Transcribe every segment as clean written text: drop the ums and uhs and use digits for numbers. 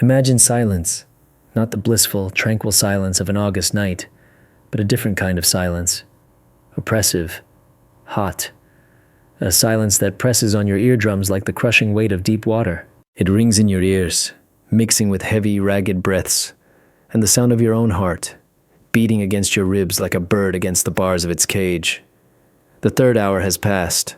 Imagine silence, not the blissful, tranquil silence of an August night, but a different kind of silence. Oppressive, hot, a silence that presses on your eardrums like the crushing weight of deep water. It rings in your ears, mixing with heavy, ragged breaths, and the sound of your own heart, beating against your ribs like a bird against the bars of its cage. The third hour has passed,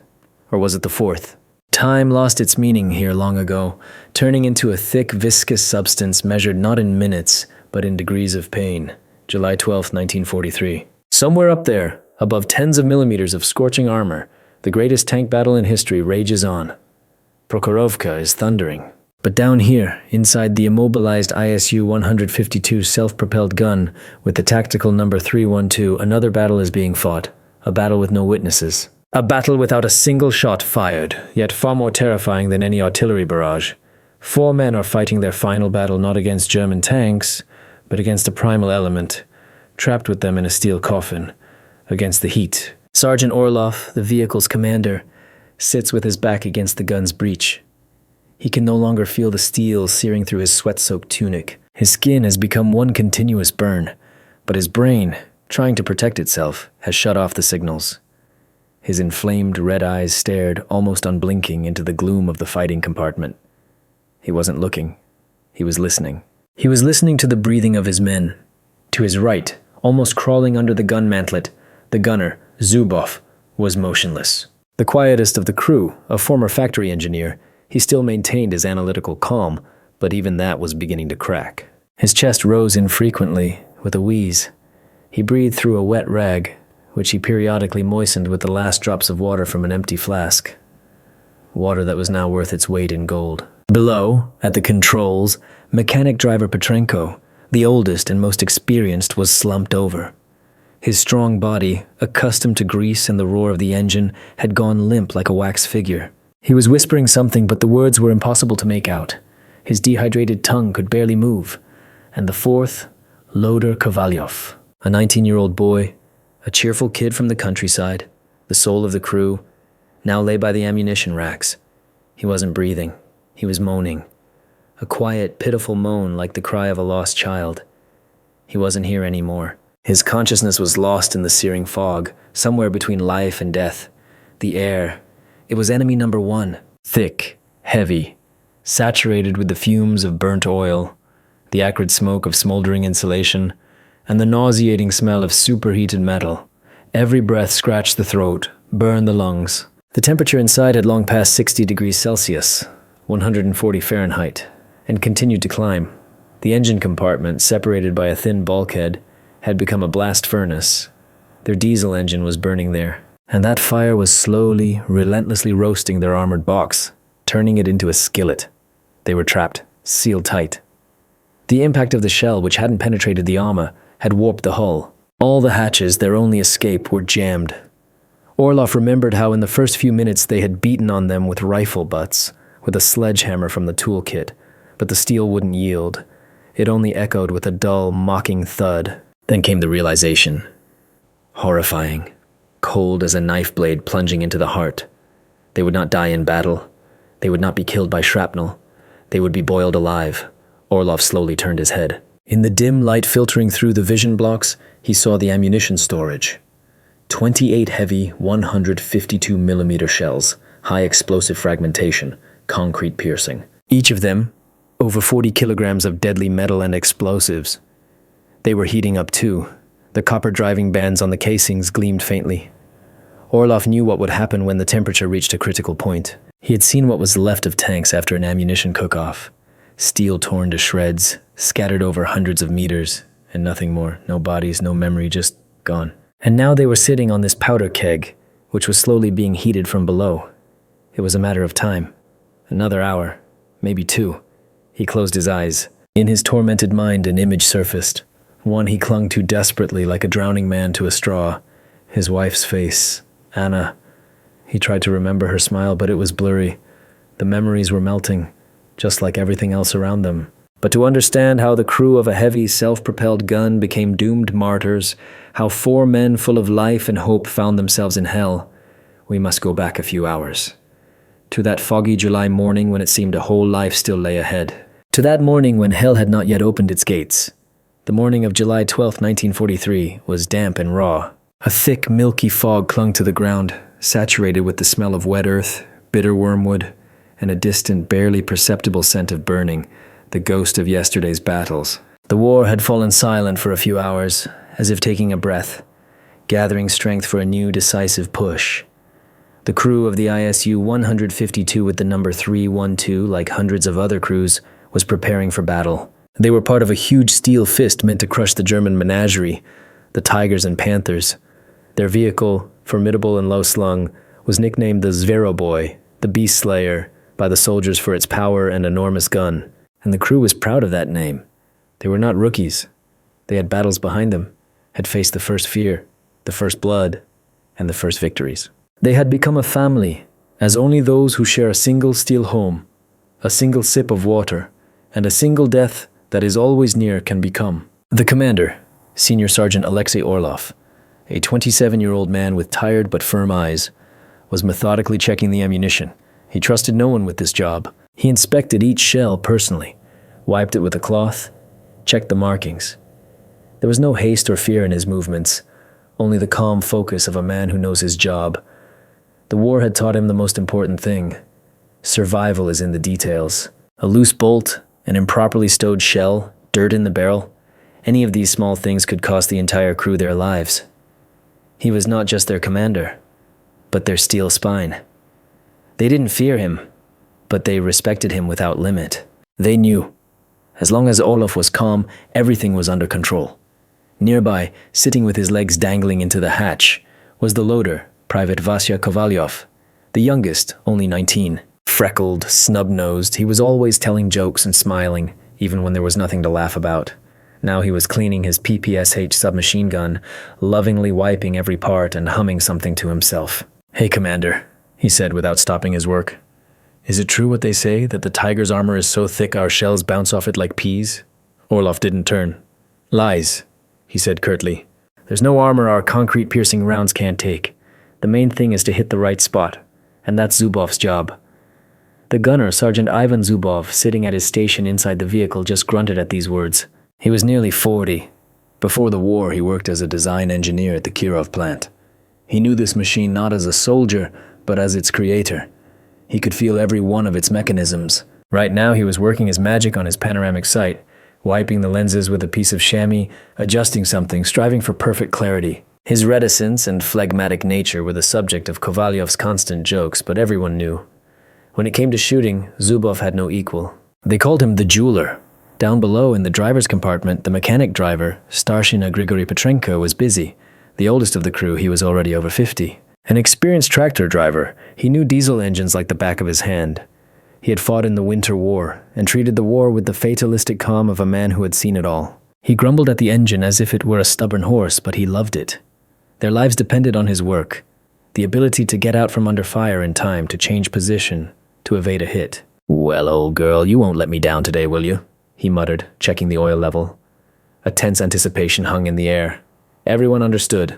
or was it the fourth? Time lost its meaning here long ago, turning into a thick, viscous substance measured not in minutes, but in degrees of pain. July 12, 1943. Somewhere up there, above tens of millimeters of scorching armor, the greatest tank battle in history rages on. Prokhorovka is thundering. But down here, inside the immobilized ISU-152 self-propelled gun with the tactical number 312, another battle is being fought. A battle with no witnesses. A battle without a single shot fired, yet far more terrifying than any artillery barrage. 4 men are fighting their final battle not against German tanks, but against a primal element, trapped with them in a steel coffin, against the heat. Sergeant Orlov, the vehicle's commander, sits with his back against the gun's breech. He can no longer feel the steel searing through his sweat-soaked tunic. His skin has become one continuous burn, but his brain, trying to protect itself, has shut off the signals. His inflamed red eyes stared, almost unblinking, into the gloom of the fighting compartment. He wasn't looking. He was listening. He was listening to the breathing of his men. To his right, almost crawling under the gun mantlet, the gunner, Zubov, was motionless. The quietest of the crew, a former factory engineer, he still maintained his analytical calm, but even that was beginning to crack. His chest rose infrequently, with a wheeze. He breathed through a wet rag, which he periodically moistened with the last drops of water from an empty flask. Water that was now worth its weight in gold. Below, at the controls, mechanic driver Petrenko, the oldest and most experienced, was slumped over. His strong body, accustomed to grease and the roar of the engine, had gone limp like a wax figure. He was whispering something, but the words were impossible to make out. His dehydrated tongue could barely move. And the fourth, Loder Kovalyov, a 19-year-old boy, a cheerful kid from the countryside, the soul of the crew, now lay by the ammunition racks. He wasn't breathing. He was moaning. A quiet, pitiful moan like the cry of a lost child. He wasn't here anymore. His consciousness was lost in the searing fog, somewhere between life and death. The air, it was enemy number 1. Thick, heavy, saturated with the fumes of burnt oil, the acrid smoke of smoldering insulation, and the nauseating smell of superheated metal. Every breath scratched the throat, burned the lungs. The temperature inside had long passed 60 degrees Celsius, 140 Fahrenheit, and continued to climb. The engine compartment, separated by a thin bulkhead, had become a blast furnace. Their diesel engine was burning there, and that fire was slowly, relentlessly roasting their armored box, turning it into a skillet. They were trapped, sealed tight. The impact of the shell, which hadn't penetrated the armor, had warped the hull. All the hatches, their only escape, were jammed. Orlov remembered how in the first few minutes they had beaten on them with rifle butts, with a sledgehammer from the toolkit, but the steel wouldn't yield. It only echoed with a dull, mocking thud. Then came the realization. Horrifying. Cold as a knife blade plunging into the heart. They would not die in battle. They would not be killed by shrapnel. They would be boiled alive. Orlov slowly turned his head. In the dim light filtering through the vision blocks, he saw the ammunition storage. 28 heavy 152mm shells, high explosive fragmentation, concrete piercing. Each of them, over 40 kilograms of deadly metal and explosives. They were heating up too. The copper driving bands on the casings gleamed faintly. Orlov knew what would happen when the temperature reached a critical point. He had seen what was left of tanks after an ammunition cook-off. Steel torn to shreds, scattered over hundreds of meters, and nothing more. No bodies, no memory, just gone. And now they were sitting on this powder keg, which was slowly being heated from below. It was a matter of time. Another hour, maybe 2. He closed his eyes. In his tormented mind, an image surfaced. One he clung to desperately like a drowning man to a straw. His wife's face, Anna. He tried to remember her smile, but it was blurry. The memories were melting, just like everything else around them. But to understand how the crew of a heavy self-propelled gun became doomed martyrs, how 4 men full of life and hope found themselves in hell, we must go back a few hours. To that foggy July morning when it seemed a whole life still lay ahead. To that morning when hell had not yet opened its gates. The morning of July 12, 1943, was damp and raw. A thick, milky fog clung to the ground, saturated with the smell of wet earth, bitter wormwood, and a distant, barely perceptible scent of burning, the ghost of yesterday's battles. The war had fallen silent for a few hours, as if taking a breath, gathering strength for a new, decisive push. The crew of the ISU 152 with the number 312, like hundreds of other crews, was preparing for battle. They were part of a huge steel fist meant to crush the German menagerie, the Tigers and Panthers. Their vehicle, formidable and low-slung, was nicknamed the Zvero Boy, the Beast Slayer, by the soldiers for its power and enormous gun. And the crew was proud of that name. They were not rookies. They had battles behind them, had faced the first fear, the first blood, and the first victories. They had become a family, as only those who share a single steel home, a single sip of water, and a single death that is always near can become. The commander, Senior Sergeant Alexei Orlov, a 27-year-old man with tired but firm eyes, was methodically checking the ammunition. He trusted no one with this job. He inspected each shell personally, wiped it with a cloth, checked the markings. There was no haste or fear in his movements, only the calm focus of a man who knows his job. The war had taught him the most important thing. Survival is in the details. A loose bolt, an improperly stowed shell, dirt in the barrel, any of these small things could cost the entire crew their lives. He was not just their commander, but their steel spine. They didn't fear him, but they respected him without limit. They knew. As long as Orlov was calm, everything was under control. Nearby, sitting with his legs dangling into the hatch, was the loader, Private Vasya Kovalyov, the youngest, only 19. Freckled, snub-nosed, he was always telling jokes and smiling, even when there was nothing to laugh about. Now he was cleaning his PPSH submachine gun, lovingly wiping every part and humming something to himself. "Hey, Commander," he said without stopping his work. "Is it true what they say, that the Tiger's armor is so thick our shells bounce off it like peas?" Orlov didn't turn. "Lies," he said curtly. "There's no armor our concrete-piercing rounds can't take. The main thing is to hit the right spot, and that's Zubov's job." The gunner, Sergeant Ivan Zubov, sitting at his station inside the vehicle, just grunted at these words. He was nearly 40. Before the war, he worked as a design engineer at the Kirov plant. He knew this machine not as a soldier, but as its creator. He could feel every one of its mechanisms. Right now, he was working his magic on his panoramic sight, wiping the lenses with a piece of chamois, adjusting something, striving for perfect clarity. His reticence and phlegmatic nature were the subject of Kovalyov's constant jokes, but everyone knew. When it came to shooting, Zubov had no equal. They called him the jeweler. Down below in the driver's compartment, the mechanic driver, Starshina Grigory Petrenko, was busy. The oldest of the crew, he was already over 50. An experienced tractor driver, he knew diesel engines like the back of his hand. He had fought in the Winter War and treated the war with the fatalistic calm of a man who had seen it all. He grumbled at the engine as if it were a stubborn horse, but he loved it. Their lives depended on his work, the ability to get out from under fire in time, to change position, to evade a hit. "Well, old girl, you won't let me down today, will you?" he muttered, checking the oil level. A tense anticipation hung in the air. Everyone understood.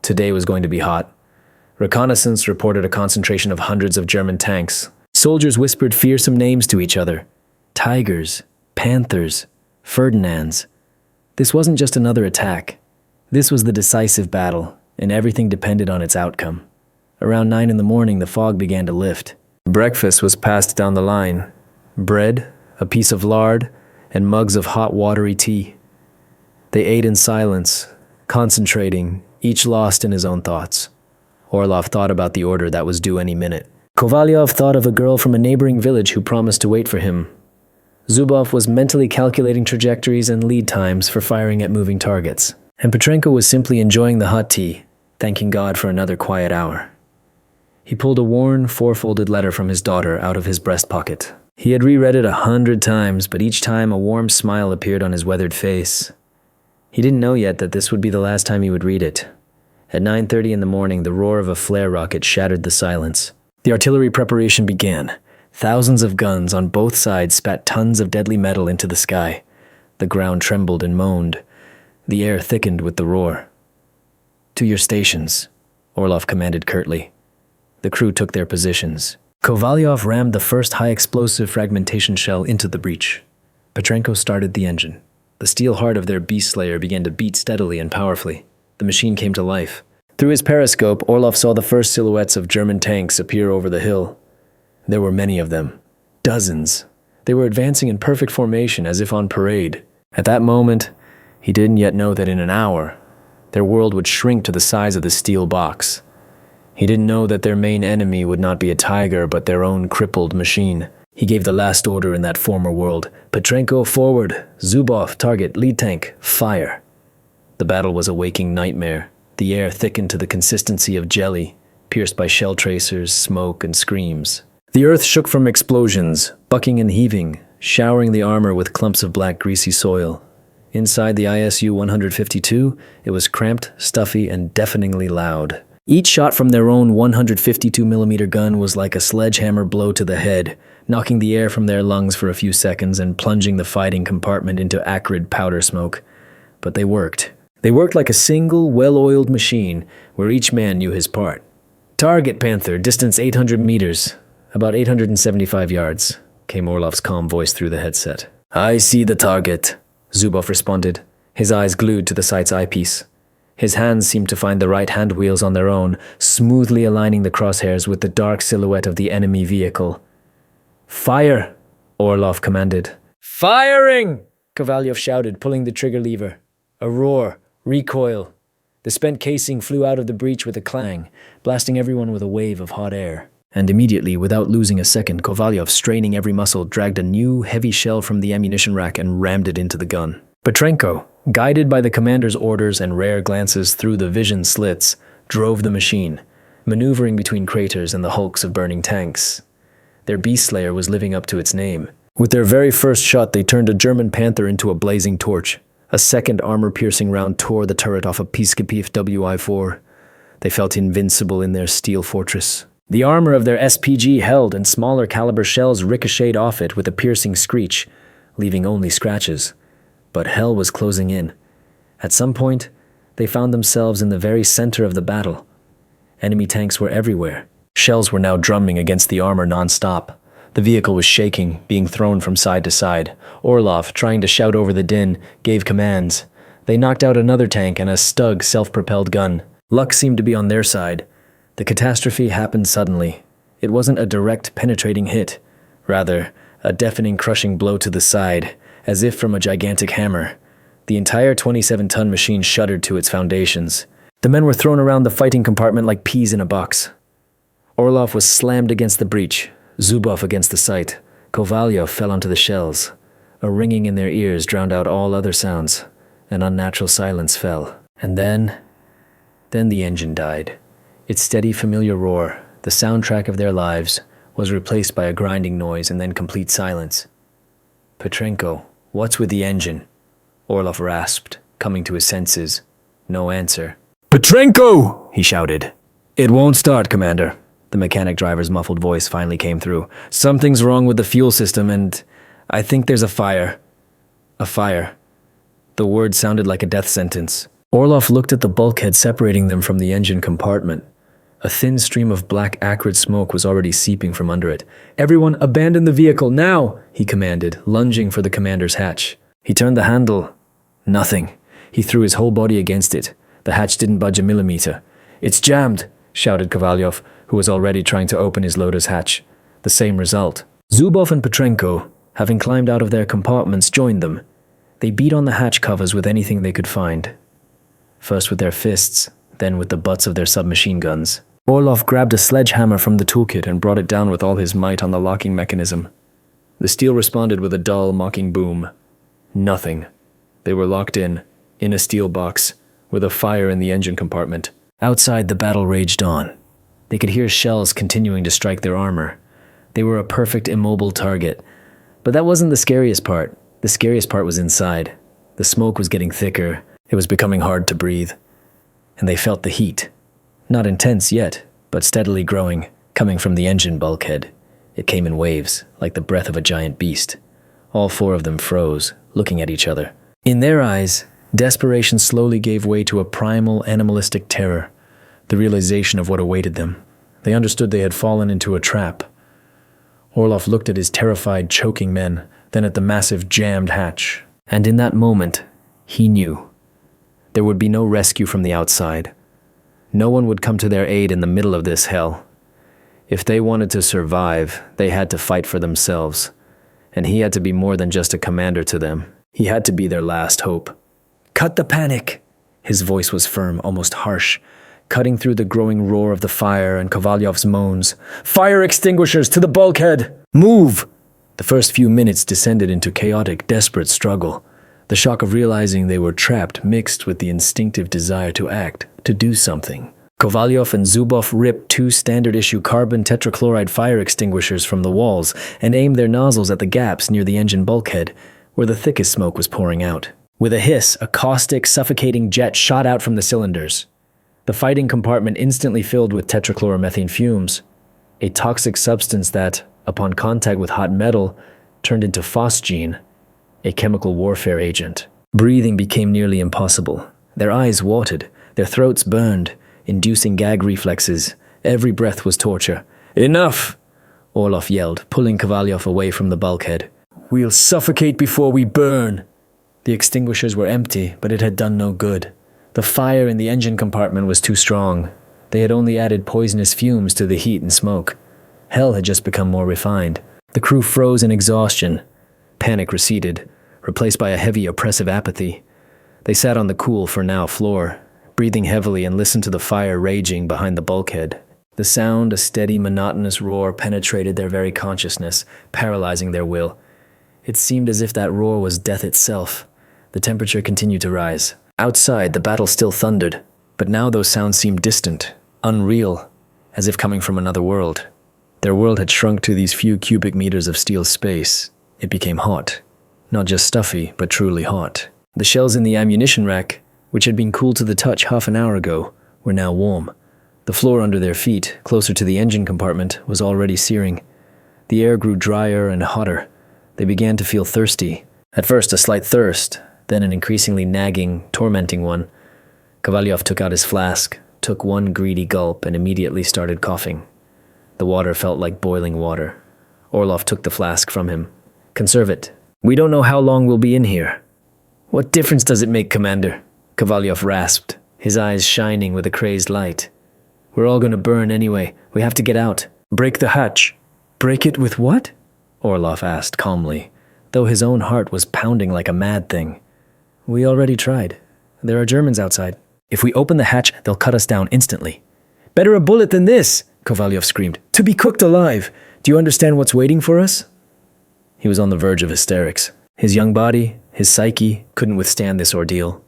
Today was going to be hot. Reconnaissance reported a concentration of hundreds of German tanks. Soldiers whispered fearsome names to each other. Tigers, Panthers, Ferdinands. This wasn't just another attack. This was the decisive battle, and everything depended on its outcome. Around 9 in the morning, the fog began to lift. Breakfast was passed down the line. Bread, a piece of lard, and mugs of hot, watery tea. They ate in silence, concentrating, each lost in his own thoughts. Orlov thought about the order that was due any minute. Kovalyov thought of a girl from a neighboring village who promised to wait for him. Zubov was mentally calculating trajectories and lead times for firing at moving targets. And Petrenko was simply enjoying the hot tea, thanking God for another quiet hour. He pulled a worn, four-folded letter from his daughter out of his breast pocket. He had reread it 100 times, but each time a warm smile appeared on his weathered face. He didn't know yet that this would be the last time he would read it. At 9:30 in the morning, the roar of a flare rocket shattered the silence. The artillery preparation began. Thousands of guns on both sides spat tons of deadly metal into the sky. The ground trembled and moaned. The air thickened with the roar. "To your stations," Orlov commanded curtly. The crew took their positions. Kovalyov rammed the first high-explosive fragmentation shell into the breach. Petrenko started the engine. The steel heart of their beast slayer began to beat steadily and powerfully. The machine came to life. Through his periscope, Orlov saw the first silhouettes of German tanks appear over the hill. There were many of them. Dozens. They were advancing in perfect formation as if on parade. At that moment, he didn't yet know that in an hour, their world would shrink to the size of the steel box. He didn't know that their main enemy would not be a tiger, but their own crippled machine. He gave the last order in that former world. Petrenko, forward. Zubov, target. Lead tank, fire. The battle was a waking nightmare. The air thickened to the consistency of jelly, pierced by shell tracers, smoke, and screams. The earth shook from explosions, bucking and heaving, showering the armor with clumps of black greasy soil. Inside the ISU 152, it was cramped, stuffy, and deafeningly loud. Each shot from their own 152mm gun was like a sledgehammer blow to the head, knocking the air from their lungs for a few seconds and plunging the fighting compartment into acrid powder smoke. But they worked. They worked like a single, well-oiled machine, where each man knew his part. Target, Panther, distance 800 meters, about 875 yards, came Orlov's calm voice through the headset. I see the target, Zubov responded, his eyes glued to the sight's eyepiece. His hands seemed to find the right hand wheels on their own, smoothly aligning the crosshairs with the dark silhouette of the enemy vehicle. Fire, Orlov commanded. Firing! Kovalyov shouted, pulling the trigger lever. A roar, recoil. The spent casing flew out of the breech with a clang, blasting everyone with a wave of hot air. And immediately, without losing a second, Kovalyov, straining every muscle, dragged a new, heavy shell from the ammunition rack and rammed it into the gun. Petrenko, guided by the commander's orders and rare glances through the vision slits, drove the machine, maneuvering between craters and the hulks of burning tanks. Their beast slayer was living up to its name. With their very first shot, they turned a German Panther into a blazing torch. A second armor-piercing round tore the turret off a Peacekeeper WI-4. They felt invincible in their steel fortress. The armor of their SPG held, and smaller caliber shells ricocheted off it with a piercing screech, leaving only scratches. But hell was closing in. At some point, they found themselves in the very center of the battle. Enemy tanks were everywhere. Shells were now drumming against the armor non-stop. The vehicle was shaking, being thrown from side to side. Orlov, trying to shout over the din, gave commands. They knocked out another tank and a Stug self-propelled gun. Luck seemed to be on their side. The catastrophe happened suddenly. It wasn't a direct, penetrating hit. Rather, a deafening, crushing blow to the side, as if from a gigantic hammer. The entire 27-ton machine shuddered to its foundations. The men were thrown around the fighting compartment like peas in a box. Orlov was slammed against the breech, Zubov against the sight. Kovalyov fell onto the shells. A ringing in their ears drowned out all other sounds. An unnatural silence fell. And then the engine died. Its steady, familiar roar, the soundtrack of their lives, was replaced by a grinding noise and then complete silence. Petrenko, what's with the engine? Orlov rasped, coming to his senses. No answer. Petrenko! He shouted. It won't start, Commander. The mechanic driver's muffled voice finally came through. Something's wrong with the fuel system, and I think there's a fire. A fire. The word sounded like a death sentence. Orlov looked at the bulkhead separating them from the engine compartment. A thin stream of black, acrid smoke was already seeping from under it. Everyone, abandon the vehicle, now! He commanded, lunging for the commander's hatch. He turned the handle. Nothing. He threw his whole body against it. The hatch didn't budge a millimeter. It's jammed, shouted Kovalyov, who was already trying to open his loader's hatch. The same result. Zubov and Petrenko, having climbed out of their compartments, joined them. They beat on the hatch covers with anything they could find. First with their fists, then with the butts of their submachine guns. Orlov grabbed a sledgehammer from the toolkit and brought it down with all his might on the locking mechanism. The steel responded with a dull, mocking boom. Nothing. They were locked in a steel box, with a fire in the engine compartment. Outside, the battle raged on. They could hear shells continuing to strike their armor. They were a perfect immobile target. But that wasn't the scariest part. The scariest part was inside. The smoke was getting thicker. It was becoming hard to breathe. And they felt the heat. Not intense yet, but steadily growing, coming from the engine bulkhead. It came in waves, like the breath of a giant beast. All four of them froze, looking at each other. In their eyes, desperation slowly gave way to a primal, animalistic terror. The realization of what awaited them. They understood they had fallen into a trap. Orlov looked at his terrified, choking men, then at the massive jammed hatch. And in that moment, he knew. There would be no rescue from the outside. No one would come to their aid in the middle of this hell. If they wanted to survive, they had to fight for themselves. And he had to be more than just a commander to them. He had to be their last hope. "Cut the panic!" His voice was firm, almost harsh, cutting through the growing roar of the fire and Kovalyov's moans. "Fire extinguishers to the bulkhead! Move!" The first few minutes descended into chaotic, desperate struggle. The shock of realizing they were trapped mixed with the instinctive desire to act, to do something. Kovalyov and Zubov ripped 2 standard-issue carbon tetrachloride fire extinguishers from the walls and aimed their nozzles at the gaps near the engine bulkhead, where the thickest smoke was pouring out. With a hiss, a caustic, suffocating jet shot out from the cylinders. The fighting compartment instantly filled with tetrachloromethane fumes, a toxic substance that, upon contact with hot metal, turned into phosgene, a chemical warfare agent. Breathing became nearly impossible. Their eyes watered, their throats burned, inducing gag reflexes. Every breath was torture. "Enough!" Orlov yelled, pulling Kovalyov away from the bulkhead. "We'll suffocate before we burn!" The extinguishers were empty, but it had done no good. The fire in the engine compartment was too strong. They had only added poisonous fumes to the heat and smoke. Hell had just become more refined. The crew froze in exhaustion. Panic receded, replaced by a heavy, oppressive apathy. They sat on the cool, for now, floor, breathing heavily and listened to the fire raging behind the bulkhead. The sound, a steady, monotonous roar, penetrated their very consciousness, paralyzing their will. It seemed as if that roar was death itself. The temperature continued to rise. Outside, the battle still thundered, but now those sounds seemed distant, unreal, as if coming from another world. Their world had shrunk to these few cubic meters of steel space. It became hot. Not just stuffy, but truly hot. The shells in the ammunition rack, which had been cool to the touch half an hour ago, were now warm. The floor under their feet, closer to the engine compartment, was already searing. The air grew drier and hotter. They began to feel thirsty. At first, a slight thirst, then an increasingly nagging, tormenting one. Kovalyov took out his flask, took one greedy gulp, and immediately started coughing. The water felt like boiling water. Orlov took the flask from him. "Conserve it. We don't know how long we'll be in here." "What difference does it make, Commander?" Kovalyov rasped, his eyes shining with a crazed light. "We're all going to burn anyway. We have to get out. Break the hatch." "Break it with what?" Orlov asked calmly, though his own heart was pounding like a mad thing. "We already tried. There are Germans outside. If we open the hatch, they'll cut us down instantly." "Better a bullet than this!" Kovalyov screamed. "To be cooked alive! Do you understand what's waiting for us?" He was on the verge of hysterics. His young body, his psyche, couldn't withstand this ordeal.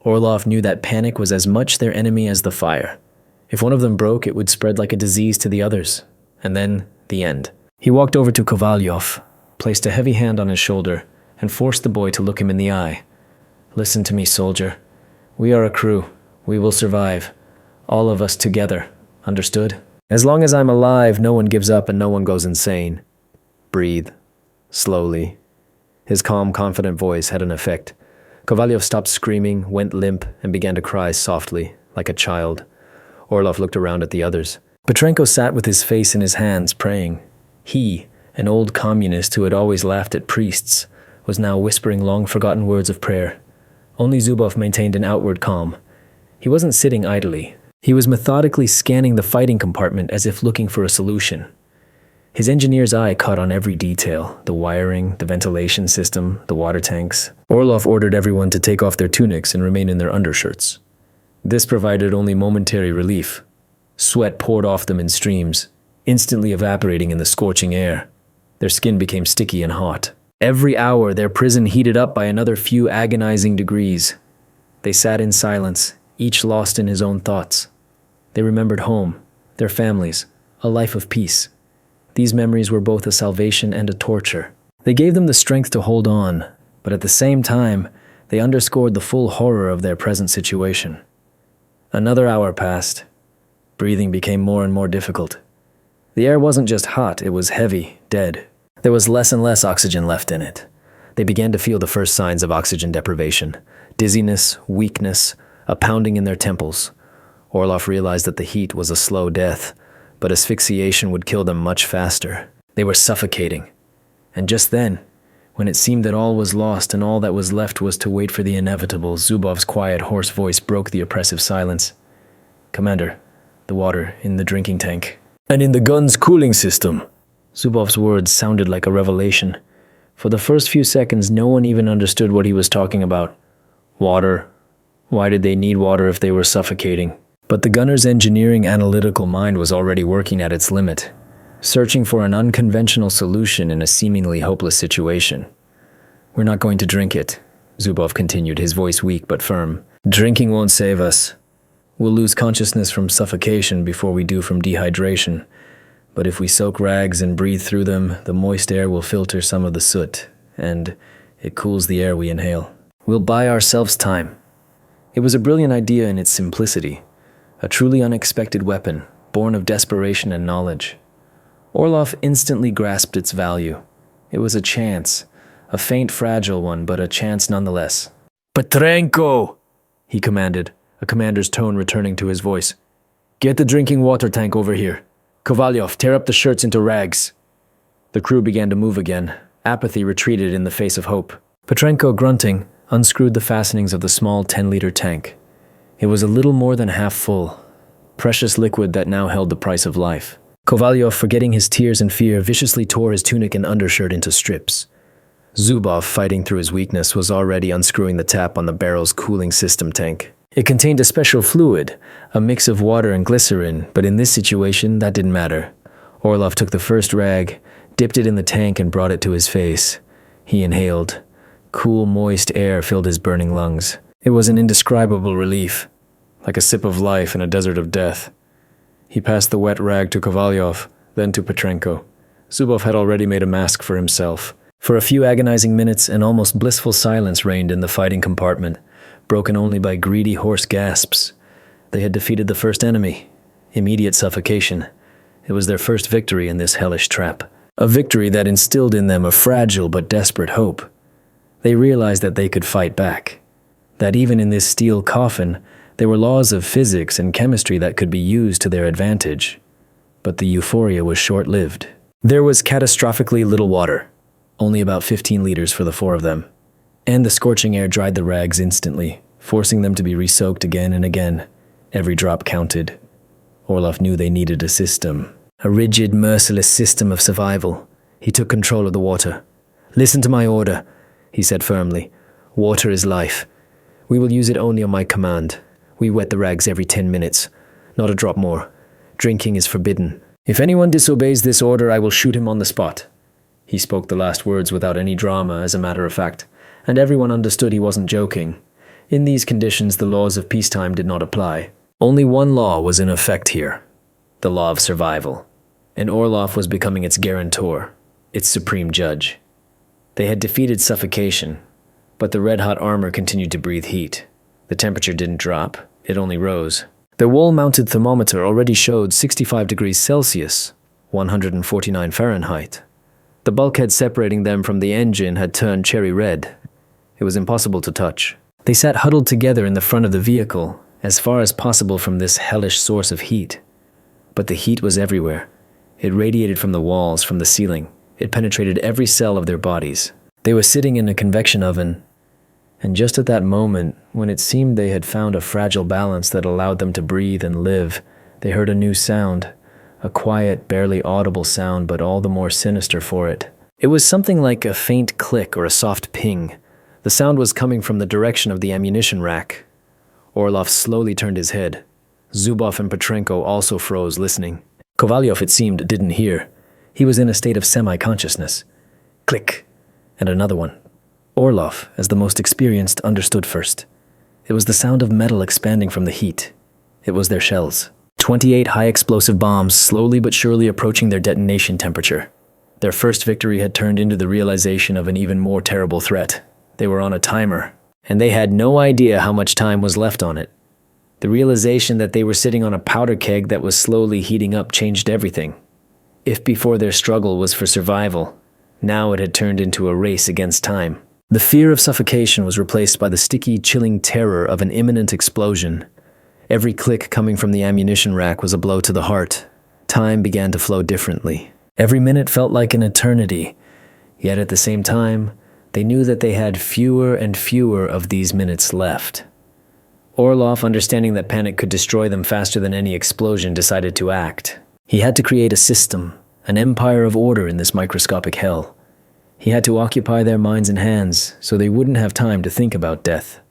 Orlov knew that panic was as much their enemy as the fire. If one of them broke, it would spread like a disease to the others. And then, the end. He walked over to Kovalyov, placed a heavy hand on his shoulder, and forced the boy to look him in the eye. "Listen to me, soldier. We are a crew. We will survive. All of us together. Understood? As long as I'm alive, no one gives up and no one goes insane. Breathe. Slowly." His calm, confident voice had an effect. Kovalyov stopped screaming, went limp, and began to cry softly, like a child. Orlov looked around at the others. Petrenko sat with his face in his hands, praying. He, an old communist who had always laughed at priests, was now whispering long-forgotten words of prayer. Only Zubov maintained an outward calm. He wasn't sitting idly. He was methodically scanning the fighting compartment as if looking for a solution. His engineer's eye caught on every detail, the wiring, the ventilation system, the water tanks. Orlov ordered everyone to take off their tunics and remain in their undershirts. This provided only momentary relief. Sweat poured off them in streams, instantly evaporating in the scorching air. Their skin became sticky and hot. Every hour, their prison heated up by another few agonizing degrees. They sat in silence, each lost in his own thoughts. They remembered home, their families, a life of peace. These memories were both a salvation and a torture. They gave them the strength to hold on, but at the same time, they underscored the full horror of their present situation. Another hour passed. Breathing became more and more difficult. The air wasn't just hot, it was heavy, dead. There was less and less oxygen left in it. They began to feel the first signs of oxygen deprivation. Dizziness, weakness, a pounding in their temples. Orlov realized that the heat was a slow death, but asphyxiation would kill them much faster. They were suffocating. And just then, When it seemed that all was lost and all that was left was to wait for the inevitable, Zubov's quiet, hoarse voice broke the oppressive silence. "Commander, the water in the drinking tank. And in the gun's cooling system." Zubov's words sounded like a revelation. For the first few seconds, no one even understood what he was talking about. Water. Why did they need water if they were suffocating? But the gunner's engineering analytical mind was already working at its limit, searching for an unconventional solution in a seemingly hopeless situation. "We're not going to drink it," Zubov continued, his voice weak but firm. "Drinking won't save us. We'll lose consciousness from suffocation before we do from dehydration. But if we soak rags and breathe through them, the moist air will filter some of the soot, and it cools the air we inhale. We'll buy ourselves time." It was a brilliant idea in its simplicity, a truly unexpected weapon, born of desperation and knowledge. Orlov instantly grasped its value. It was a chance, a faint, fragile one, but a chance nonetheless. "Petrenko!" he commanded, a commander's tone returning to his voice. "Get the drinking water tank over here. Kovalyov, tear up the shirts into rags." The crew began to move again. Apathy retreated in the face of hope. Petrenko, grunting, unscrewed the fastenings of the small 10-liter tank. It was a little more than half full, precious liquid that now held the price of life. Kovalyov, forgetting his tears and fear, viciously tore his tunic and undershirt into strips. Zubov, fighting through his weakness, was already unscrewing the tap on the barrel's cooling system tank. It contained a special fluid, a mix of water and glycerin, but in this situation, that didn't matter. Orlov took the first rag, dipped it in the tank, and brought it to his face. He inhaled. Cool, moist air filled his burning lungs. It was an indescribable relief, like a sip of life in a desert of death. He passed the wet rag to Kovalyov, then to Petrenko. Zubov had already made a mask for himself. For a few agonizing minutes, an almost blissful silence reigned in the fighting compartment, broken only by greedy, hoarse gasps. They had defeated the first enemy. Immediate suffocation. It was their first victory in this hellish trap. A victory that instilled in them a fragile but desperate hope. They realized that they could fight back. That even in this steel coffin, there were laws of physics and chemistry that could be used to their advantage. But the euphoria was short-lived. There was catastrophically little water, only about 15 liters for the four of them. And the scorching air dried the rags instantly, forcing them to be re-soaked again and again. Every drop counted. Orlov knew they needed a system. A rigid, merciless system of survival. He took control of the water. "Listen to my order," he said firmly. "Water is life. We will use it only on my command. We wet the rags every 10 minutes. Not a drop more. Drinking is forbidden. If anyone disobeys this order, I will shoot him on the spot." He spoke the last words without any drama, as a matter of fact, and everyone understood he wasn't joking. In these conditions, the laws of peacetime did not apply. Only one law was in effect here, the law of survival, and Orlov was becoming its guarantor, its supreme judge. They had defeated suffocation, but the red-hot armor continued to breathe heat. The temperature didn't drop, it only rose. Their wall-mounted thermometer already showed 65 degrees Celsius, 149 Fahrenheit. The bulkhead separating them from the engine had turned cherry red. It was impossible to touch. They sat huddled together in the front of the vehicle, as far as possible from this hellish source of heat. But the heat was everywhere. It radiated from the walls, from the ceiling. It penetrated every cell of their bodies. They were sitting in a convection oven, and just at that moment, when it seemed they had found a fragile balance that allowed them to breathe and live, they heard a new sound, a quiet, barely audible sound, but all the more sinister for it. It was something like a faint click or a soft ping. The sound was coming from the direction of the ammunition rack. Orlov slowly turned his head. Zubov and Petrenko also froze, listening. Kovalyov, it seemed, didn't hear. He was in a state of semi-consciousness. Click, and another one. Orlov, as the most experienced, understood first. It was the sound of metal expanding from the heat. It was their shells. 28 high-explosive bombs, slowly but surely approaching their detonation temperature. Their first victory had turned into the realization of an even more terrible threat. They were on a timer, and they had no idea how much time was left on it. The realization that they were sitting on a powder keg that was slowly heating up changed everything. If before their struggle was for survival, now it had turned into a race against time. The fear of suffocation was replaced by the sticky, chilling terror of an imminent explosion. Every click coming from the ammunition rack was a blow to the heart. Time began to flow differently. Every minute felt like an eternity, yet at the same time, They knew that they had fewer and fewer of these minutes left. Orlov, understanding that panic could destroy them faster than any explosion, decided to act. He had to create a system, an empire of order in this microscopic hell. He had to occupy their minds and hands so they wouldn't have time to think about death.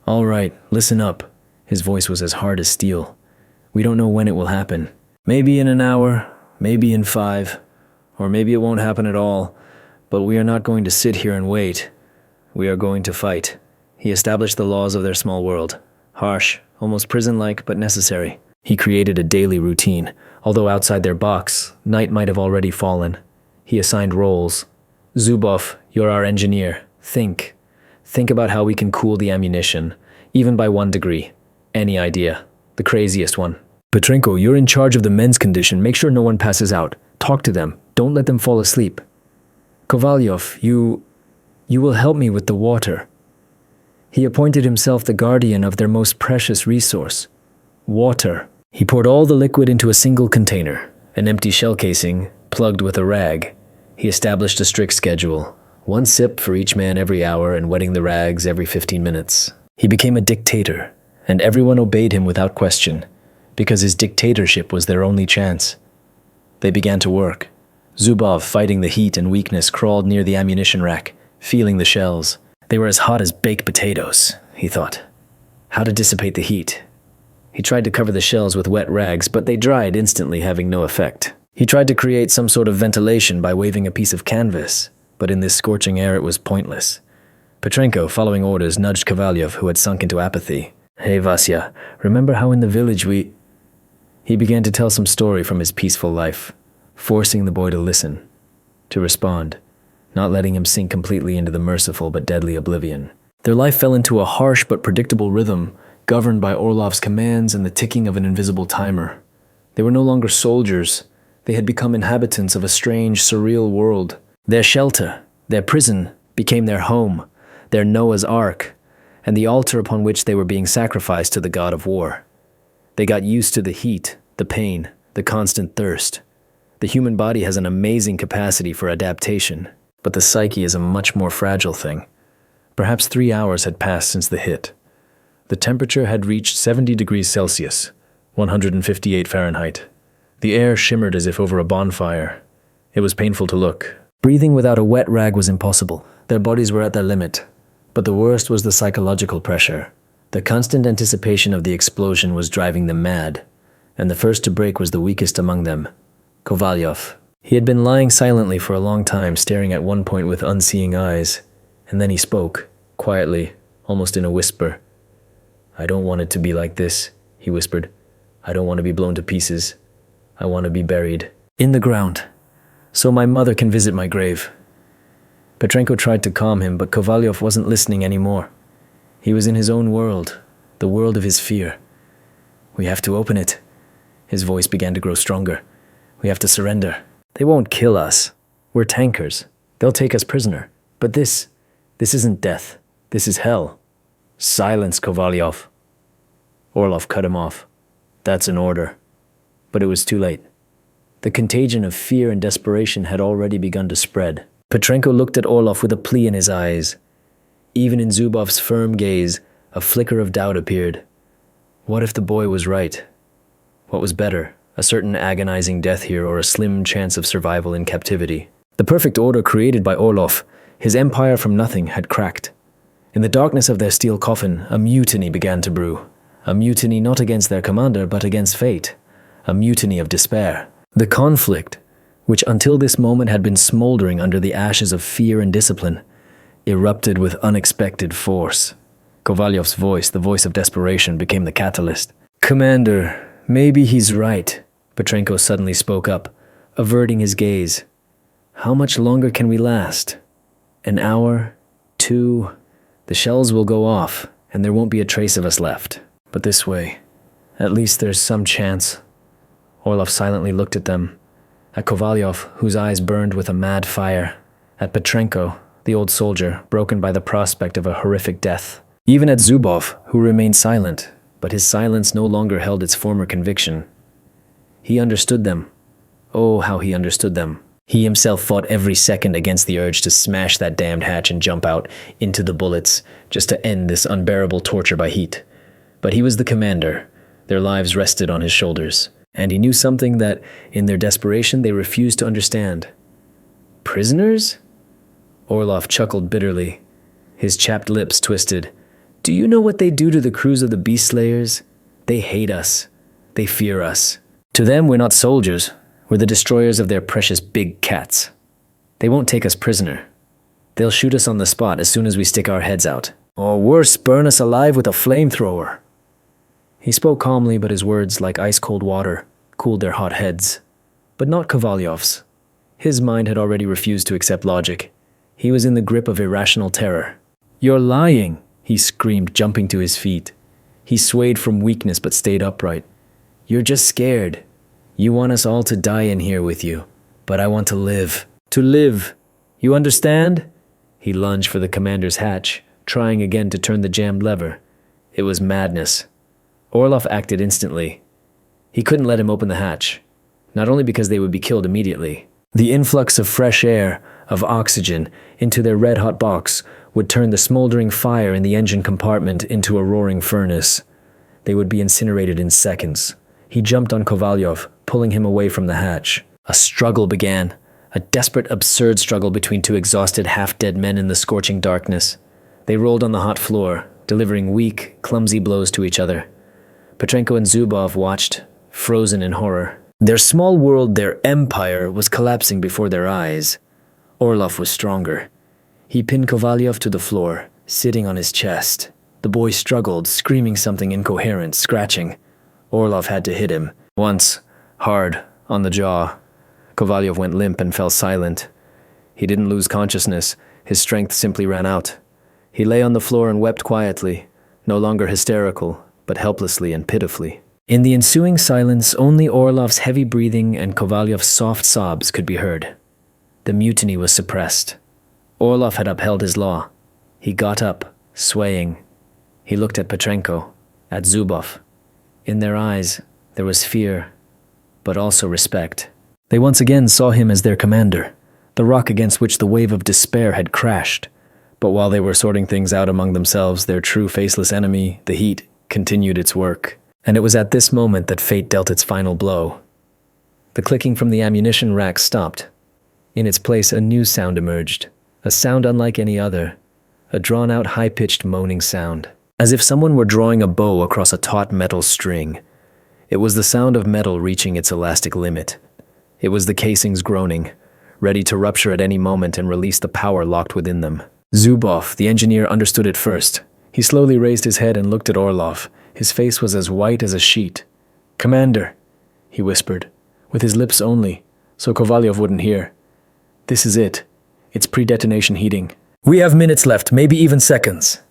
"All right, listen up." His voice was as hard as steel. "We don't know when it will happen. Maybe in an hour, maybe in 5, or maybe it won't happen at all. But we are not going to sit here and wait. We are going to fight." He established the laws of their small world. Harsh, almost prison-like, but necessary. He created a daily routine. Although outside their box, night might have already fallen. He assigned roles. "Zubov, you're our engineer. Think. Think about how we can cool the ammunition, even by 1 degree. Any idea. The craziest one. Petrenko, you're in charge of the men's condition. Make sure no one passes out. Talk to them. Don't let them fall asleep. Kovalyov, you will help me with the water." He appointed himself the guardian of their most precious resource, water. He poured all the liquid into a single container, an empty shell casing, plugged with a rag. He established a strict schedule, 1 sip for each man every hour and wetting the rags every 15 minutes. He became a dictator, and everyone obeyed him without question, because his dictatorship was their only chance. They began to work. Zubov, fighting the heat and weakness, crawled near the ammunition rack, feeling the shells. They were as hot as baked potatoes, he thought. How to dissipate the heat? He tried to cover the shells with wet rags, but they dried instantly, having no effect. He tried to create some sort of ventilation by waving a piece of canvas, but in this scorching air it was pointless. Petrenko, following orders, nudged Kovalyov, who had sunk into apathy. "Hey, Vasya, remember how in the village we—" He began to tell some story from his peaceful life, forcing the boy to listen, to respond, not letting him sink completely into the merciful but deadly oblivion. Their life fell into a harsh but predictable rhythm, governed by Orlov's commands and the ticking of an invisible timer. They were no longer soldiers. They had become inhabitants of a strange, surreal world. Their shelter, their prison, became their home, their Noah's Ark, and the altar upon which they were being sacrificed to the god of war. They got used to the heat, the pain, the constant thirst. The human body has an amazing capacity for adaptation, but the psyche is a much more fragile thing. Perhaps 3 hours had passed since the hit. The temperature had reached 70 degrees Celsius, 158 Fahrenheit. The air shimmered as if over a bonfire. It was painful to look. Breathing without a wet rag was impossible. Their bodies were at their limit. But the worst was the psychological pressure. The constant anticipation of the explosion was driving them mad, and the first to break was the weakest among them, Kovalyov. He had been lying silently for a long time, staring at one point with unseeing eyes, and then he spoke, quietly, almost in a whisper. "I don't want it to be like this," he whispered. "I don't want to be blown to pieces. I want to be buried in the ground, so my mother can visit my grave." Petrenko tried to calm him, but Kovalyov wasn't listening anymore. He was in his own world, the world of his fear. "We have to open it." His voice began to grow stronger. "We have to surrender. They won't kill us. We're tankers. They'll take us prisoner. But this isn't death. This is hell." "Silence, Kovalyov." Orlov cut him off. "That's an order." But it was too late. The contagion of fear and desperation had already begun to spread. Petrenko looked at Orlov with a plea in his eyes. Even in Zubov's firm gaze, a flicker of doubt appeared. What if the boy was right? What was better, a certain agonizing death here or a slim chance of survival in captivity? The perfect order created by Orlov, his empire from nothing, had cracked. In the darkness of their steel coffin, a mutiny began to brew. A mutiny not against their commander, but against fate. A mutiny of despair. The conflict, which until this moment had been smoldering under the ashes of fear and discipline, erupted with unexpected force. Kovalyov's voice, the voice of desperation, became the catalyst. "Commander, maybe he's right," Petrenko suddenly spoke up, averting his gaze. "How much longer can we last? An hour? 2? The shells will go off, and there won't be a trace of us left. But this way, at least there's some chance." Orlov silently looked at them, at Kovalyov, whose eyes burned with a mad fire, at Petrenko, the old soldier, broken by the prospect of a horrific death, even at Zubov, who remained silent, but his silence no longer held its former conviction. He understood them. Oh, how he understood them. He himself fought every second against the urge to smash that damned hatch and jump out into the bullets, just to end this unbearable torture by heat. But he was the commander. Their lives rested on his shoulders, and he knew something that, in their desperation, they refused to understand. Prisoners? Orlov chuckled bitterly. His chapped lips twisted. Do you know what they do to the crews of the Beast Slayers? They hate us. They fear us. To them, we're not soldiers. We're the destroyers of their precious big cats. They won't take us prisoner. They'll shoot us on the spot as soon as we stick our heads out. Or worse, burn us alive with a flamethrower. He spoke calmly, but his words, like ice-cold water, cooled their hot heads. But not Kovalyov's. His mind had already refused to accept logic. He was in the grip of irrational terror. You're lying, he screamed, jumping to his feet. He swayed from weakness but stayed upright. You're just scared. You want us all to die in here with you, but I want to live. To live. You understand? He lunged for the commander's hatch, trying again to turn the jammed lever. It was madness. Orlov acted instantly. He couldn't let him open the hatch, not only because they would be killed immediately. The influx of fresh air, of oxygen, into their red-hot box would turn the smoldering fire in the engine compartment into a roaring furnace. They would be incinerated in seconds. He jumped on Kovalyov, pulling him away from the hatch. A struggle began, a desperate, absurd struggle between two exhausted, half-dead men in the scorching darkness. They rolled on the hot floor, delivering weak, clumsy blows to each other. Petrenko and Zubov watched, frozen in horror. Their small world, their empire, was collapsing before their eyes. Orlov was stronger. He pinned Kovalyov to the floor, sitting on his chest. The boy struggled, screaming something incoherent, scratching. Orlov had to hit him. Once, hard, on the jaw. Kovalyov went limp and fell silent. He didn't lose consciousness. His strength simply ran out. He lay on the floor and wept quietly, no longer hysterical, but helplessly and pitifully. In the ensuing silence, only Orlov's heavy breathing and Kovalyov's soft sobs could be heard. The mutiny was suppressed. Orlov had upheld his law. He got up, swaying. He looked at Petrenko, at Zubov. In their eyes, there was fear, but also respect. They once again saw him as their commander, the rock against which the wave of despair had crashed. But while they were sorting things out among themselves, their true faceless enemy, the heat, continued its work. And it was at this moment that fate dealt its final blow. The clicking from the ammunition rack stopped. In its place, a new sound emerged, a sound unlike any other, a drawn-out, high-pitched moaning sound, as if someone were drawing a bow across a taut metal string. It was the sound of metal reaching its elastic limit. It was the casings groaning, ready to rupture at any moment and release the power locked within them. Zubov, the engineer, understood it first. He slowly raised his head and looked at Orlov. His face was as white as a sheet. "Commander," he whispered, with his lips only, so Kovalyov wouldn't hear. "This is it. It's pre-detonation heating. We have minutes left, maybe even seconds."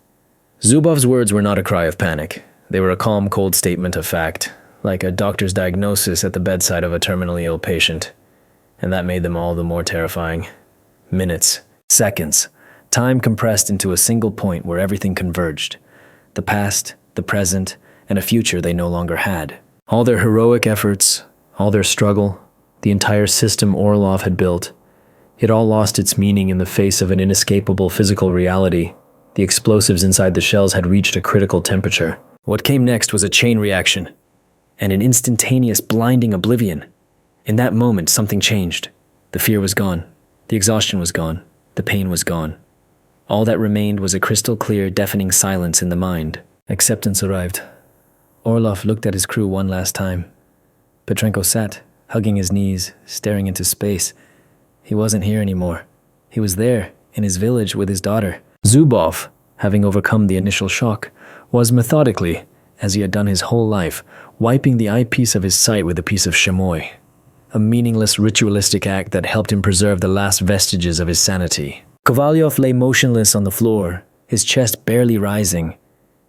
Zubov's words were not a cry of panic. They were a calm, cold statement of fact, like a doctor's diagnosis at the bedside of a terminally ill patient. And that made them all the more terrifying. Minutes, seconds, time compressed into a single point where everything converged. The past, the present, and a future they no longer had. All their heroic efforts, all their struggle, the entire system Orlov had built, it all lost its meaning in the face of an inescapable physical reality. The explosives inside the shells had reached a critical temperature. What came next was a chain reaction, and an instantaneous, blinding oblivion. In that moment, something changed. The fear was gone. The exhaustion was gone. The pain was gone. All that remained was a crystal-clear, deafening silence in the mind. Acceptance arrived. Orlov looked at his crew one last time. Petrenko sat, hugging his knees, staring into space. He wasn't here anymore. He was there, in his village with his daughter. Zubov, having overcome the initial shock, was methodically, as he had done his whole life, wiping the eyepiece of his sight with a piece of chamois, a meaningless ritualistic act that helped him preserve the last vestiges of his sanity. Kovalyov lay motionless on the floor, his chest barely rising.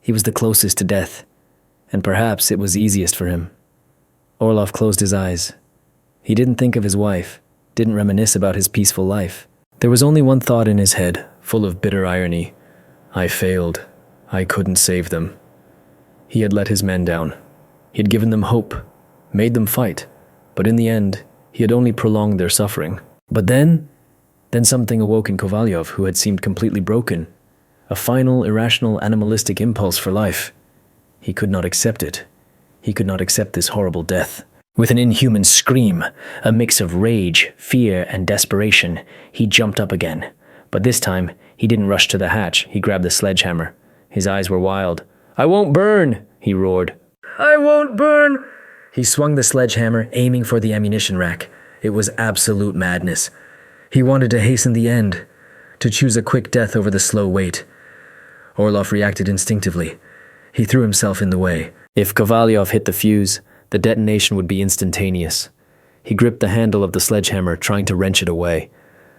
He was the closest to death, and perhaps it was easiest for him. Orlov closed his eyes. He didn't think of his wife, didn't reminisce about his peaceful life. There was only one thought in his head, full of bitter irony. I failed. I couldn't save them. He had let his men down. He had given them hope, made them fight, but in the end, he had only prolonged their suffering. But then something awoke in Kovalyov, who had seemed completely broken. A final, irrational, animalistic impulse for life. He could not accept it. He could not accept this horrible death. With an inhuman scream, a mix of rage, fear, and desperation, he jumped up again. But this time, he didn't rush to the hatch. He grabbed the sledgehammer. His eyes were wild. "I won't burn!" he roared. "I won't burn!" He swung the sledgehammer, aiming for the ammunition rack. It was absolute madness. He wanted to hasten the end, to choose a quick death over the slow wait. Orlov reacted instinctively. He threw himself in the way. If Kovalyov hit the fuse, the detonation would be instantaneous. He gripped the handle of the sledgehammer, trying to wrench it away.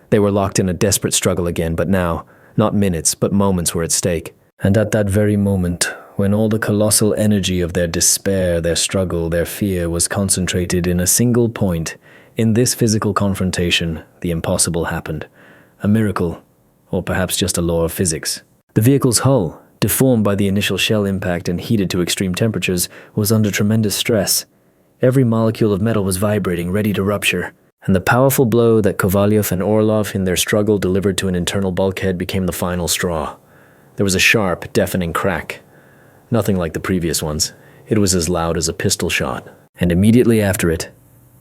They were locked in a desperate struggle again, but now, not minutes, but moments were at stake. And at that very moment, when all the colossal energy of their despair, their struggle, their fear was concentrated in a single point, in this physical confrontation, the impossible happened. A miracle, or perhaps just a law of physics. The vehicle's hull, deformed by the initial shell impact and heated to extreme temperatures, was under tremendous stress. Every molecule of metal was vibrating, ready to rupture. And the powerful blow that Kovalyov and Orlov in their struggle delivered to an internal bulkhead became the final straw. There was a sharp, deafening crack. Nothing like the previous ones. It was as loud as a pistol shot. And immediately after it,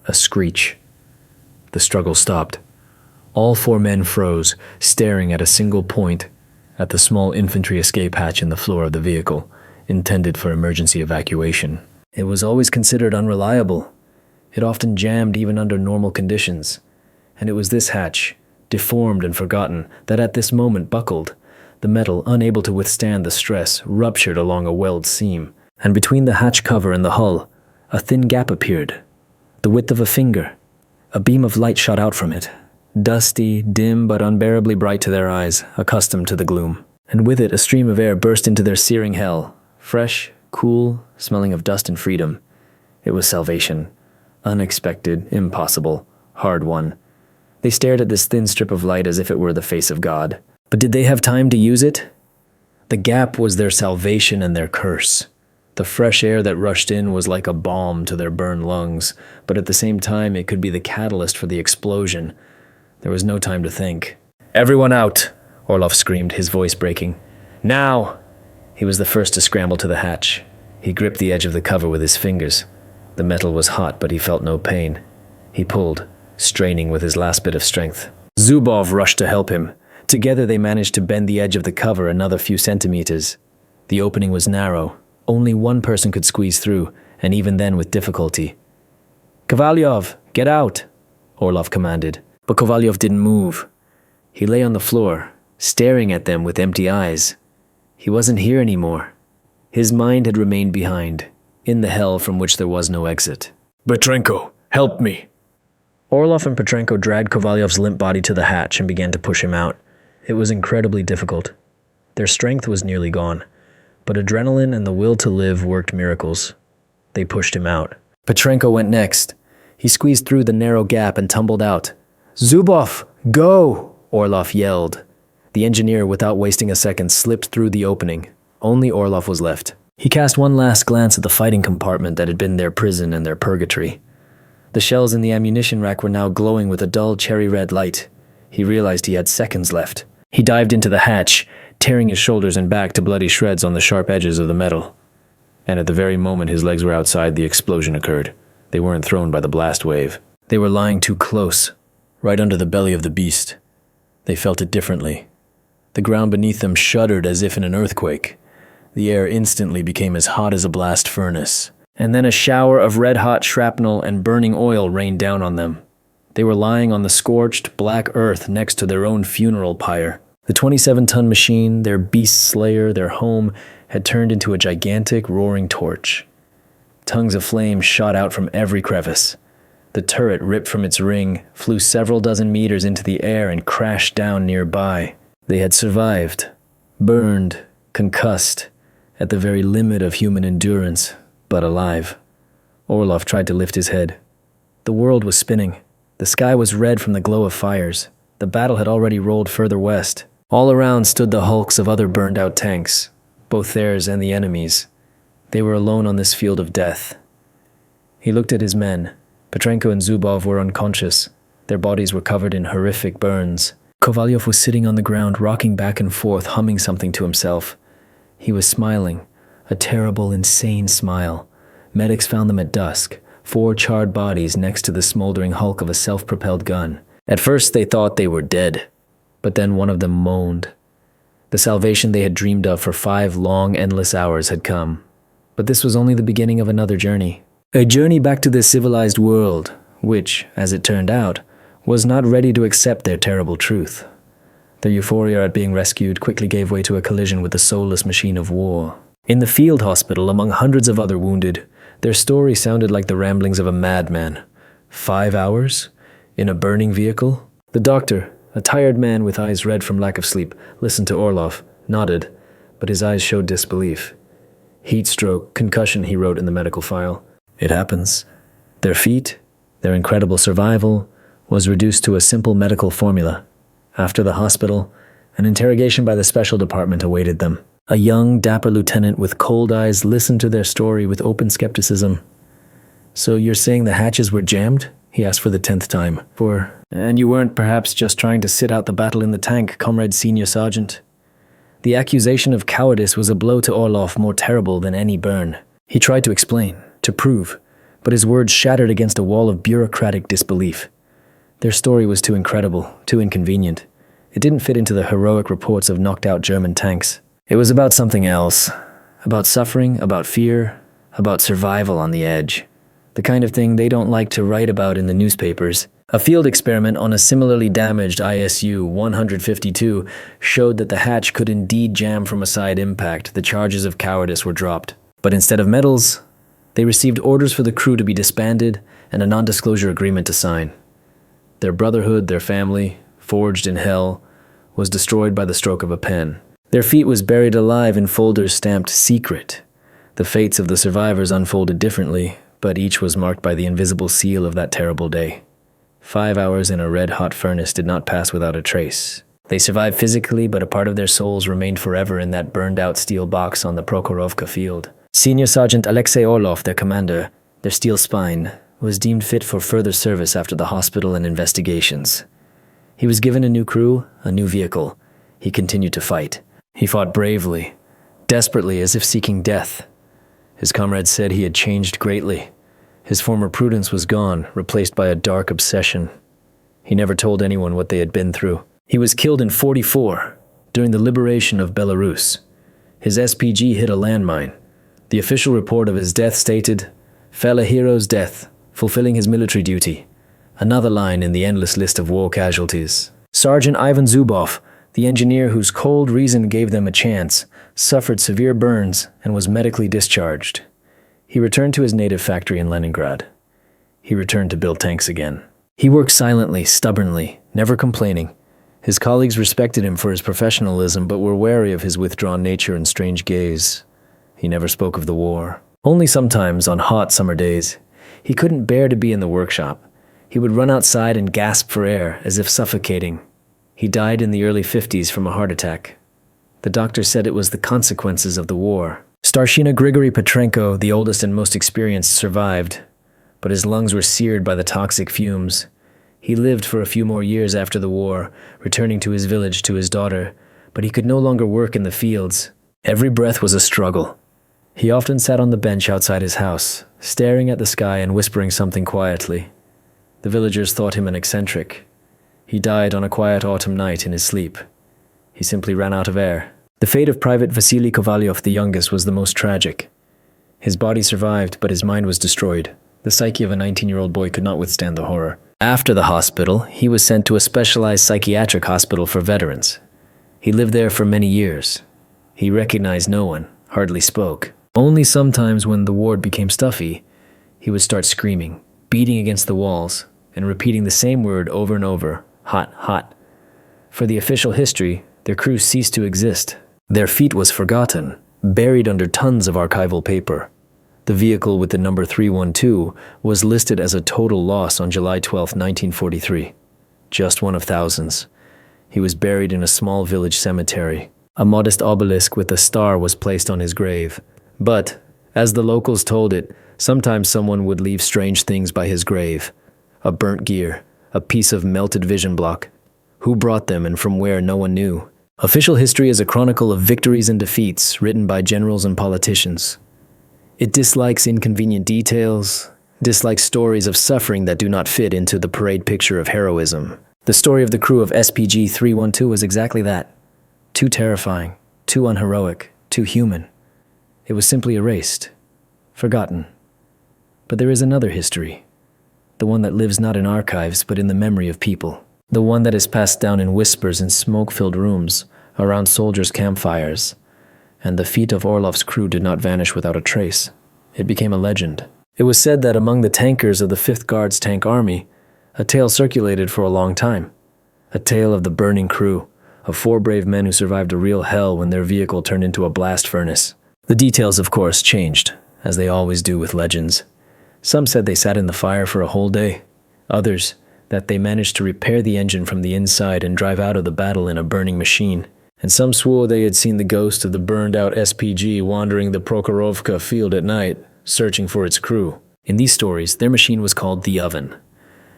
a screech. The struggle stopped. All four men froze, staring at a single point, at the small infantry escape hatch in the floor of the vehicle, intended for emergency evacuation. It was always considered unreliable. It often jammed even under normal conditions. And it was this hatch, deformed and forgotten, that at this moment buckled. The metal, unable to withstand the stress, ruptured along a weld seam. And between the hatch cover and the hull, a thin gap appeared, the width of a finger. A beam of light shot out from it, dusty, dim, but unbearably bright to their eyes, accustomed to the gloom. And with it, a stream of air burst into their searing hell, fresh, cool, smelling of dust and freedom. It was salvation. Unexpected, impossible, hard-won. They stared at this thin strip of light as if it were the face of God. But did they have time to use it? The gap was their salvation and their curse. The fresh air that rushed in was like a balm to their burned lungs, but at the same time it could be the catalyst for the explosion. There was no time to think. "Everyone out!" Orlov screamed, his voice breaking. "Now!" He was the first to scramble to the hatch. He gripped the edge of the cover with his fingers. The metal was hot, but he felt no pain. He pulled, straining with his last bit of strength. Zubov rushed to help him. Together they managed to bend the edge of the cover another few centimeters. The opening was narrow. Only one person could squeeze through, and even then with difficulty. "Kovalyov, get out!" Orlov commanded. But Kovalyov didn't move. He lay on the floor, staring at them with empty eyes. He wasn't here anymore. His mind had remained behind, in the hell from which there was no exit. "Petrenko, help me!" Orlov and Petrenko dragged Kovalyov's limp body to the hatch and began to push him out. It was incredibly difficult. Their strength was nearly gone, but adrenaline and the will to live worked miracles. They pushed him out. Petrenko went next. He squeezed through the narrow gap and tumbled out. "Zubov, go!" Orlov yelled. The engineer, without wasting a second, slipped through the opening. Only Orlov was left. He cast one last glance at the fighting compartment that had been their prison and their purgatory. The shells in the ammunition rack were now glowing with a dull cherry-red light. He realized he had seconds left. He dived into the hatch, tearing his shoulders and back to bloody shreds on the sharp edges of the metal. And at the very moment his legs were outside, the explosion occurred. They weren't thrown by the blast wave. They were lying too close, right under the belly of the beast. They felt it differently. The ground beneath them shuddered as if in an earthquake. The air instantly became as hot as a blast furnace. And then a shower of red-hot shrapnel and burning oil rained down on them. They were lying on the scorched, black earth next to their own funeral pyre. The 27-ton machine, their beast slayer, their home, had turned into a gigantic, roaring torch. Tongues of flame shot out from every crevice. The turret ripped from its ring, flew several dozen meters into the air and crashed down nearby. They had survived, burned, concussed, at the very limit of human endurance, but alive. Orlov tried to lift his head. The world was spinning. The sky was red from the glow of fires. The battle had already rolled further west. All around stood the hulks of other burned-out tanks, both theirs and the enemy's. They were alone on this field of death. He looked at his men. Petrenko and Zubov were unconscious. Their bodies were covered in horrific burns. Kovalyov was sitting on the ground, rocking back and forth, humming something to himself. He was smiling, a terrible, insane smile. Medics found them at dusk, 4 charred bodies next to the smoldering hulk of a self-propelled gun. At first they thought they were dead, but then one of them moaned. The salvation they had dreamed of for 5 long, endless hours had come. But this was only the beginning of another journey. A journey back to the civilized world, which, as it turned out, was not ready to accept their terrible truth. Their euphoria at being rescued quickly gave way to a collision with the soulless machine of war. In the field hospital, among hundreds of other wounded, their story sounded like the ramblings of a madman. 5 hours? In a burning vehicle? The doctor, a tired man with eyes red from lack of sleep, listened to Orlov, nodded, but his eyes showed disbelief. Heatstroke, concussion, he wrote in the medical file. It happens. Their feat, their incredible survival, was reduced to a simple medical formula. After the hospital, an interrogation by the special department awaited them. A young, dapper lieutenant with cold eyes listened to their story with open skepticism. "So you're saying the hatches were jammed?" he asked for the 10th time. "And you weren't perhaps just trying to sit out the battle in the tank, Comrade Senior Sergeant?" The accusation of cowardice was a blow to Orlov more terrible than any burn. He tried to explain, to prove, but his words shattered against a wall of bureaucratic disbelief. Their story was too incredible, too inconvenient. It didn't fit into the heroic reports of knocked-out German tanks. It was about something else. About suffering, about fear, about survival on the edge. The kind of thing they don't like to write about in the newspapers. A field experiment on a similarly damaged ISU-152 showed that the hatch could indeed jam from a side impact. The charges of cowardice were dropped. But instead of medals, they received orders for the crew to be disbanded and a non-disclosure agreement to sign. Their brotherhood, their family, forged in hell, was destroyed by the stroke of a pen. Their feat was buried alive in folders stamped secret. The fates of the survivors unfolded differently, but each was marked by the invisible seal of that terrible day. 5 hours in a red-hot furnace did not pass without a trace. They survived physically, but a part of their souls remained forever in that burned-out steel box on the Prokhorovka field. Senior Sergeant Alexei Orlov, their commander, their steel spine, was deemed fit for further service after the hospital and investigations. He was given a new crew, a new vehicle. He continued to fight. He fought bravely, desperately, as if seeking death. His comrades said he had changed greatly. His former prudence was gone, replaced by a dark obsession. He never told anyone what they had been through. He was killed in '44, during the liberation of Belarus. His SPG hit a landmine. The official report of his death stated, "Fell a hero's death, fulfilling his military duty." Another line in the endless list of war casualties. Sergeant Ivan Zubov, the engineer whose cold reason gave them a chance, suffered severe burns and was medically discharged. He returned to his native factory in Leningrad. He returned to build tanks again. He worked silently, stubbornly, never complaining. His colleagues respected him for his professionalism, but were wary of his withdrawn nature and strange gaze. He never spoke of the war. Only sometimes, on hot summer days, he couldn't bear to be in the workshop. He would run outside and gasp for air, as if suffocating. He died in the early 50s from a heart attack. The doctor said it was the consequences of the war. Starshina Grigory Petrenko, the oldest and most experienced, survived, but his lungs were seared by the toxic fumes. He lived for a few more years after the war, returning to his village to his daughter, but he could no longer work in the fields. Every breath was a struggle. He often sat on the bench outside his house, staring at the sky and whispering something quietly. The villagers thought him an eccentric. He died on a quiet autumn night in his sleep. He simply ran out of air. The fate of Private Vasily Kovalyov, the youngest, was the most tragic. His body survived, but his mind was destroyed. The psyche of a 19-year-old boy could not withstand the horror. After the hospital, he was sent to a specialized psychiatric hospital for veterans. He lived there for many years. He recognized no one, hardly spoke. Only sometimes when the ward became stuffy, he would start screaming, beating against the walls, and repeating the same word over and over, "Hot, hot." For the official history, their crew ceased to exist. Their feat was forgotten, buried under tons of archival paper. The vehicle with the number 312 was listed as a total loss on July 12, 1943. Just one of thousands. He was buried in a small village cemetery. A modest obelisk with a star was placed on his grave. But, as the locals told it, sometimes someone would leave strange things by his grave. A burnt gear, a piece of melted vision block. Who brought them and from where, no one knew. Official history is a chronicle of victories and defeats written by generals and politicians. It dislikes inconvenient details, dislikes stories of suffering that do not fit into the parade picture of heroism. The story of the crew of SPG 312 was exactly that. Too terrifying, too unheroic, too human. It was simply erased, forgotten. But there is another history, the one that lives not in archives but in the memory of people, the one that is passed down in whispers in smoke-filled rooms around soldiers' campfires. And the feat of Orlov's crew did not vanish without a trace. It became a legend. It was said that among the tankers of the 5th Guards Tank Army, a tale circulated for a long time. A tale of the burning crew, of 4 brave men who survived a real hell when their vehicle turned into a blast furnace. The details, of course, changed, as they always do with legends. Some said they sat in the fire for a whole day. Others, that they managed to repair the engine from the inside and drive out of the battle in a burning machine. And some swore they had seen the ghost of the burned-out SPG wandering the Prokhorovka field at night, searching for its crew. In these stories, their machine was called the Oven,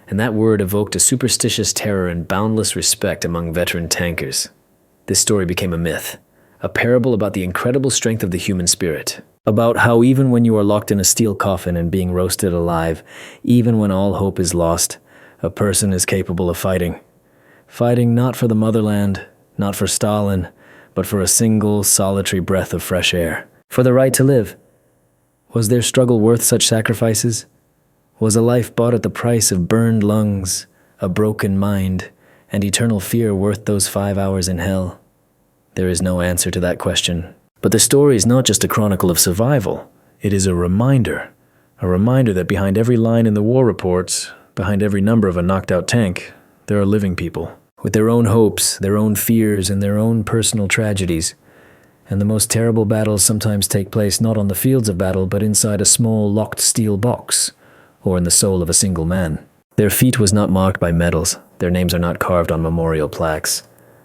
and that word evoked a superstitious terror and boundless respect among veteran tankers. This story became a myth, a parable about the incredible strength of the human spirit, about how even when you are locked in a steel coffin and being roasted alive, even when all hope is lost, a person is capable of fighting. Fighting not for the motherland, not for Stalin, but for a single, solitary breath of fresh air. For the right to live. Was their struggle worth such sacrifices? Was a life bought at the price of burned lungs, a broken mind, and eternal fear worth those 5 hours in hell? There is no answer to that question. But the story is not just a chronicle of survival. It is a reminder that behind every line in the war reports, behind every number of a knocked-out tank, there are living people, with their own hopes, their own fears, and their own personal tragedies. And the most terrible battles sometimes take place not on the fields of battle, but inside a small locked steel box, or in the soul of a single man. Their feat was not marked by medals, their names are not carved on memorial plaques.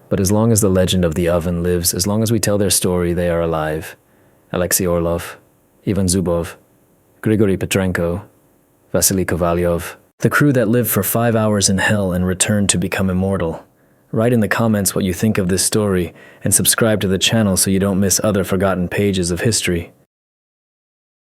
But as long as the legend of the Oven lives, as long as we tell their story, they are alive. Alexei Orlov, Ivan Zubov, Grigory Petrenko, Vasily Kovalyov, the crew that lived for 5 hours in hell and returned to become immortal. Write in the comments what you think of this story, and subscribe to the channel so you don't miss other forgotten pages of history.